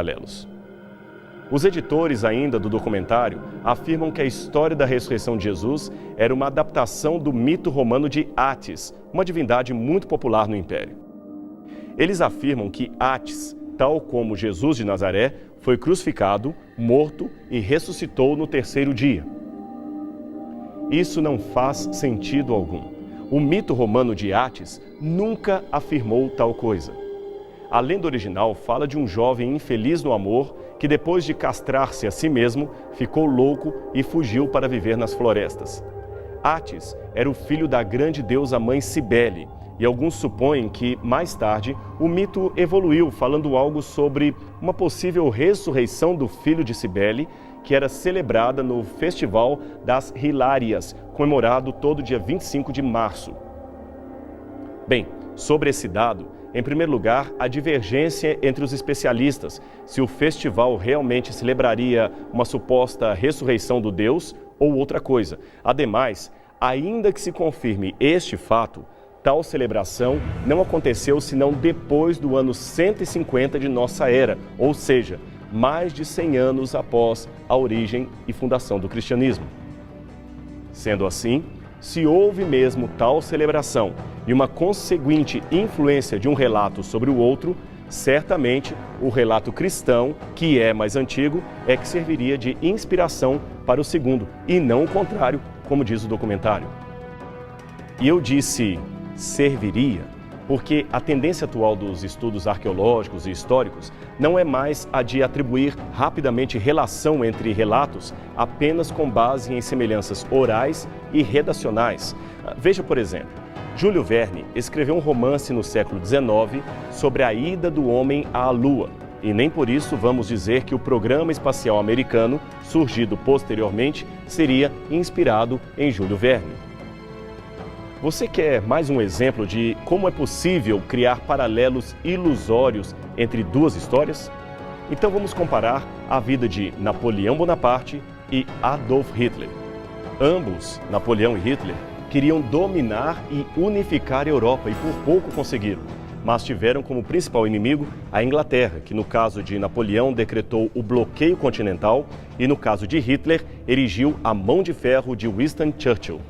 paralelos. Os editores ainda do documentário afirmam que a história da ressurreição de Jesus era uma adaptação do mito romano de Átis, uma divindade muito popular no Império. Eles afirmam que Átis, tal como Jesus de Nazaré, foi crucificado, morto e ressuscitou no terceiro dia. Isso não faz sentido algum. O mito romano de Átis nunca afirmou tal coisa. A lenda original fala de um jovem infeliz no amor que, depois de castrar-se a si mesmo, ficou louco e fugiu para viver nas florestas. Átis era o filho da grande deusa mãe Cibele, e alguns supõem que, mais tarde, o mito evoluiu falando algo sobre uma possível ressurreição do filho de Cibele, que era celebrada no Festival das Hilárias, comemorado todo dia 25 de março. Bem, sobre esse dado, em primeiro lugar, a divergência entre os especialistas, se o festival realmente celebraria uma suposta ressurreição do Deus ou outra coisa. Ademais, ainda que se confirme este fato, tal celebração não aconteceu senão depois do ano 150 de nossa era, ou seja, mais de 100 anos após a origem e fundação do cristianismo. Sendo assim, se houve mesmo tal celebração e uma conseguinte influência de um relato sobre o outro, certamente o relato cristão, que é mais antigo, é que serviria de inspiração para o segundo, e não o contrário, como diz o documentário. E eu disse serviria, porque a tendência atual dos estudos arqueológicos e históricos não é mais a de atribuir rapidamente relação entre relatos apenas com base em semelhanças orais e redacionais. Veja, por exemplo, Júlio Verne escreveu um romance no século XIX sobre a ida do homem à Lua, e nem por isso vamos dizer que o programa espacial americano, surgido posteriormente, seria inspirado em Júlio Verne. Você quer mais um exemplo de como é possível criar paralelos ilusórios entre duas histórias? Então vamos comparar a vida de Napoleão Bonaparte e Adolf Hitler. Ambos, Napoleão e Hitler, queriam dominar e unificar a Europa e por pouco conseguiram, mas tiveram como principal inimigo a Inglaterra, que no caso de Napoleão decretou o bloqueio continental e no caso de Hitler erigiu a mão de ferro de Winston Churchill.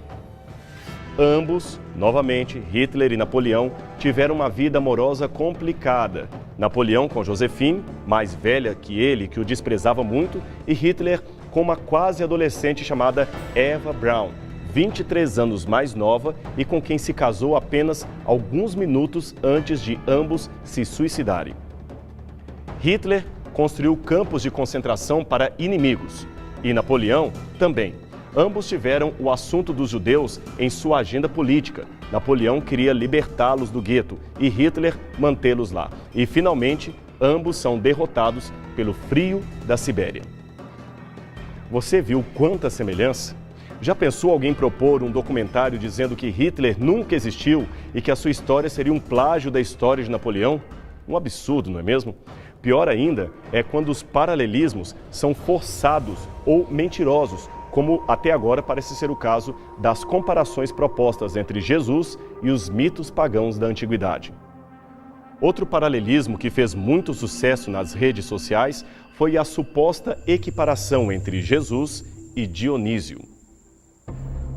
Ambos, novamente, Hitler e Napoleão, tiveram uma vida amorosa complicada. Napoleão com Josephine, mais velha que ele, que o desprezava muito, e Hitler com uma quase adolescente chamada Eva Braun, 23 anos mais nova e com quem se casou apenas alguns minutos antes de ambos se suicidarem. Hitler construiu campos de concentração para inimigos e Napoleão também. Ambos tiveram o assunto dos judeus em sua agenda política. Napoleão queria libertá-los do gueto e Hitler mantê-los lá. E, finalmente, ambos são derrotados pelo frio da Sibéria. Você viu quanta semelhança? Já pensou alguém propor um documentário dizendo que Hitler nunca existiu e que a sua história seria um plágio da história de Napoleão? Um absurdo, não é mesmo? Pior ainda é quando os paralelismos são forçados ou mentirosos, como até agora parece ser o caso das comparações propostas entre Jesus e os mitos pagãos da antiguidade. Outro paralelismo que fez muito sucesso nas redes sociais foi a suposta equiparação entre Jesus e Dionísio.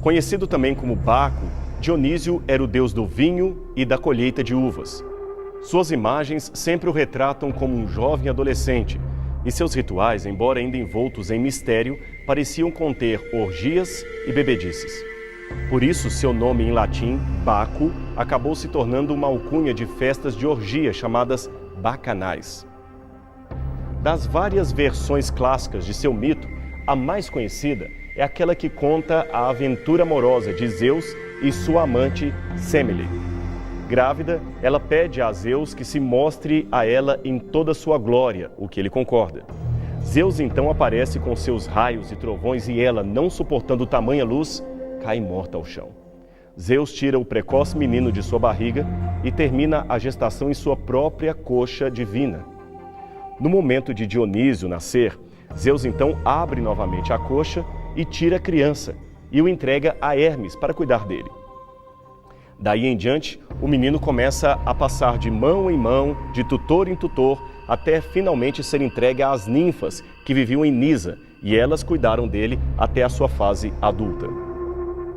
Conhecido também como Baco, Dionísio era o deus do vinho e da colheita de uvas. Suas imagens sempre o retratam como um jovem adolescente, e seus rituais, embora ainda envoltos em mistério, pareciam conter orgias e bebedices. Por isso, seu nome em latim, Baco, acabou se tornando uma alcunha de festas de orgia chamadas bacanais. Das várias versões clássicas de seu mito, a mais conhecida é aquela que conta a aventura amorosa de Zeus e sua amante Semele. Grávida, ela pede a Zeus que se mostre a ela em toda sua glória, o que ele concorda. Zeus então aparece com seus raios e trovões e ela, não suportando tamanha luz, cai morta ao chão. Zeus tira o precoce menino de sua barriga e termina a gestação em sua própria coxa divina. No momento de Dionísio nascer, Zeus então abre novamente a coxa e tira a criança e o entrega a Hermes para cuidar dele. Daí em diante, o menino começa a passar de mão em mão, de tutor em tutor, até finalmente ser entregue às ninfas que viviam em Nisa, e elas cuidaram dele até a sua fase adulta.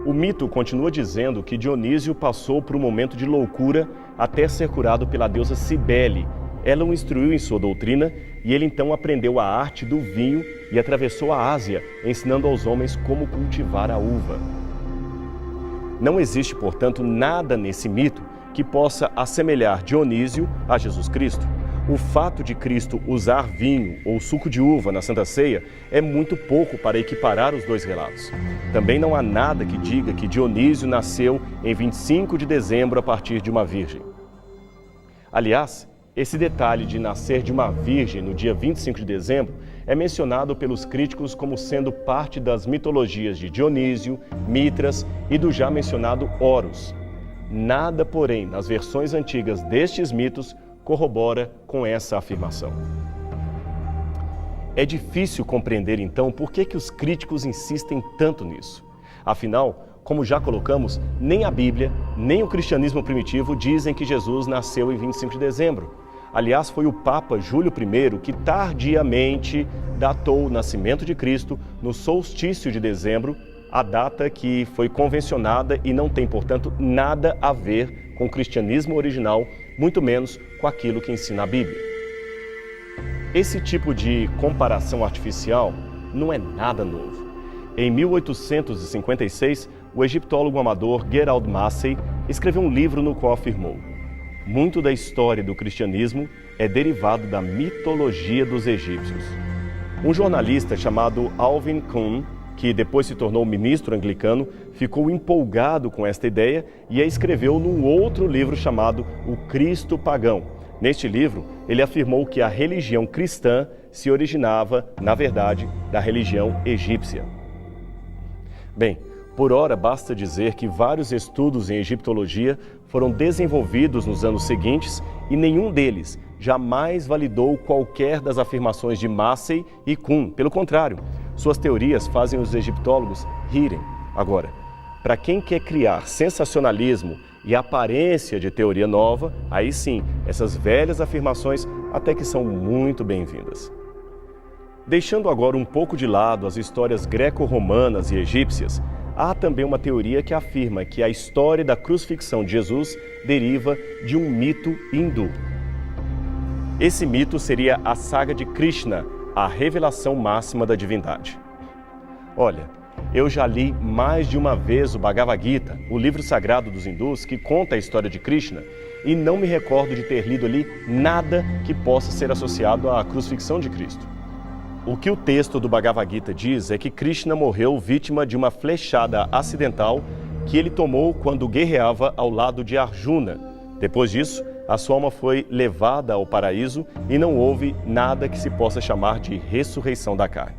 O mito continua dizendo que Dionísio passou por um momento de loucura até ser curado pela deusa Cibele. Ela o instruiu em sua doutrina e ele então aprendeu a arte do vinho e atravessou a Ásia, ensinando aos homens como cultivar a uva. Não existe, portanto, nada nesse mito que possa assemelhar Dionísio a Jesus Cristo. O fato de Cristo usar vinho ou suco de uva na Santa Ceia é muito pouco para equiparar os dois relatos. Também não há nada que diga que Dionísio nasceu em 25 de dezembro a partir de uma virgem. Aliás, esse detalhe de nascer de uma virgem no dia 25 de dezembro é mencionado pelos críticos como sendo parte das mitologias de Dionísio, Mitras e do já mencionado Horus. Nada, porém, nas versões antigas destes mitos corrobora com essa afirmação. É difícil compreender, então, por que os críticos insistem tanto nisso. Afinal, como já colocamos, nem a Bíblia, nem o cristianismo primitivo dizem que Jesus nasceu em 25 de dezembro. Aliás, foi o Papa Júlio I que tardiamente datou o nascimento de Cristo no solstício de dezembro, a data que foi convencionada e não tem, portanto, nada a ver com o cristianismo original, muito menos com aquilo que ensina a Bíblia. Esse tipo de comparação artificial não é nada novo. Em 1856, o egiptólogo amador Gerald Massey escreveu um livro no qual afirmou: muito da história do cristianismo é derivado da mitologia dos egípcios. Um jornalista chamado Alvin Kuhn, que depois se tornou ministro anglicano, ficou empolgado com esta ideia e a escreveu num outro livro chamado O Cristo Pagão. Neste livro, ele afirmou que a religião cristã se originava, na verdade, da religião egípcia. Bem, por ora basta dizer que vários estudos em egiptologia foram desenvolvidos nos anos seguintes e nenhum deles jamais validou qualquer das afirmações de Massey e Kuhn. Pelo contrário, suas teorias fazem os egiptólogos rirem. Agora, para quem quer criar sensacionalismo e aparência de teoria nova, aí sim, essas velhas afirmações até que são muito bem-vindas. Deixando agora um pouco de lado as histórias greco-romanas e egípcias, há também uma teoria que afirma que a história da crucifixão de Jesus deriva de um mito hindu. Esse mito seria a saga de Krishna, a revelação máxima da divindade. Olha, eu já li mais de uma vez o Bhagavad Gita, o livro sagrado dos hindus que conta a história de Krishna, e não me recordo de ter lido ali nada que possa ser associado à crucifixão de Cristo. O que o texto do Bhagavad Gita diz é que Krishna morreu vítima de uma flechada acidental que ele tomou quando guerreava ao lado de Arjuna. Depois disso, a sua alma foi levada ao paraíso e não houve nada que se possa chamar de ressurreição da carne.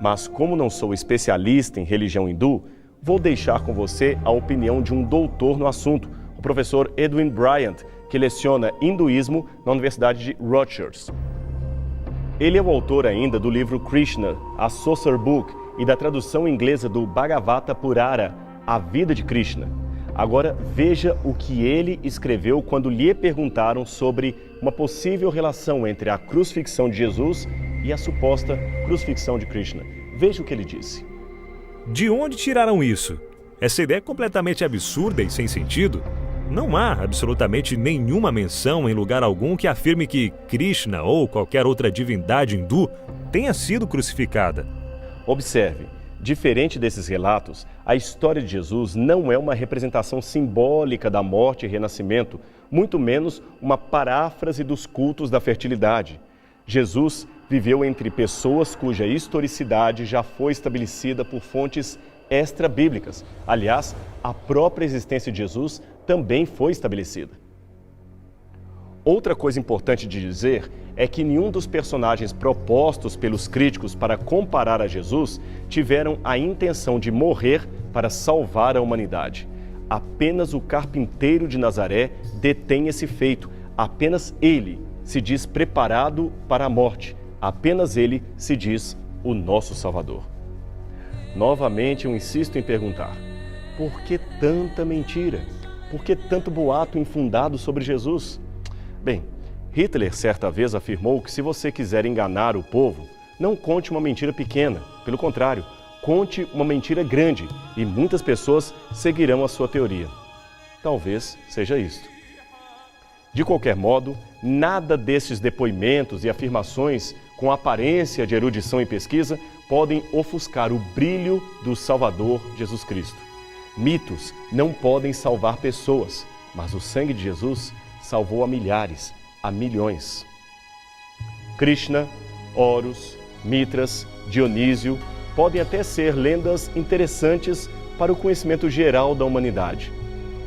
Mas como não sou especialista em religião hindu, vou deixar com você a opinião de um doutor no assunto, o professor Edwin Bryant, que leciona hinduísmo na Universidade de Rutgers. Ele é o autor ainda do livro Krishna, a Saucer Book, e da tradução inglesa do Bhagavata Purana, A Vida de Krishna. Agora veja o que ele escreveu quando lhe perguntaram sobre uma possível relação entre a crucifixão de Jesus e a suposta crucifixão de Krishna. Veja o que ele disse. De onde tiraram isso? Essa ideia é completamente absurda e sem sentido. Não há absolutamente nenhuma menção em lugar algum que afirme que Krishna ou qualquer outra divindade hindu tenha sido crucificada. Observe. Diferente desses relatos, a história de Jesus não é uma representação simbólica da morte e renascimento, muito menos uma paráfrase dos cultos da fertilidade. Jesus viveu entre pessoas cuja historicidade já foi estabelecida por fontes extra-bíblicas. Aliás, a própria existência de Jesus também foi estabelecida. Outra coisa importante de dizer é que nenhum dos personagens propostos pelos críticos para comparar a Jesus tiveram a intenção de morrer para salvar a humanidade. Apenas o carpinteiro de Nazaré detém esse feito. Apenas ele se diz preparado para a morte. Apenas ele se diz o nosso Salvador. Novamente eu insisto em perguntar: por que tanta mentira? Por que tanto boato infundado sobre Jesus? Bem, Hitler, certa vez, afirmou que se você quiser enganar o povo, não conte uma mentira pequena. Pelo contrário, conte uma mentira grande e muitas pessoas seguirão a sua teoria. Talvez seja isto. De qualquer modo, nada desses depoimentos e afirmações com aparência de erudição e pesquisa podem ofuscar o brilho do Salvador Jesus Cristo. Mitos não podem salvar pessoas, mas o sangue de Jesus salvou a milhares, a milhões. Krishna, Horus, Mitras, Dionísio podem até ser lendas interessantes para o conhecimento geral da humanidade.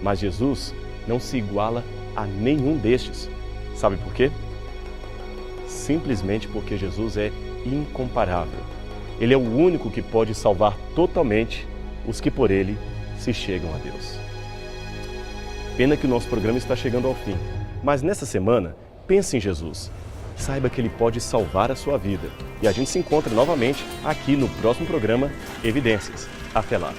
Mas Jesus não se iguala a nenhum destes. Sabe por quê? Simplesmente porque Jesus é incomparável. Ele é o único que pode salvar totalmente os que por ele se chegam a Deus. Pena que o nosso programa está chegando ao fim, mas nessa semana, pense em Jesus. Saiba que Ele pode salvar a sua vida. E a gente se encontra novamente aqui no próximo programa Evidências. Até lá!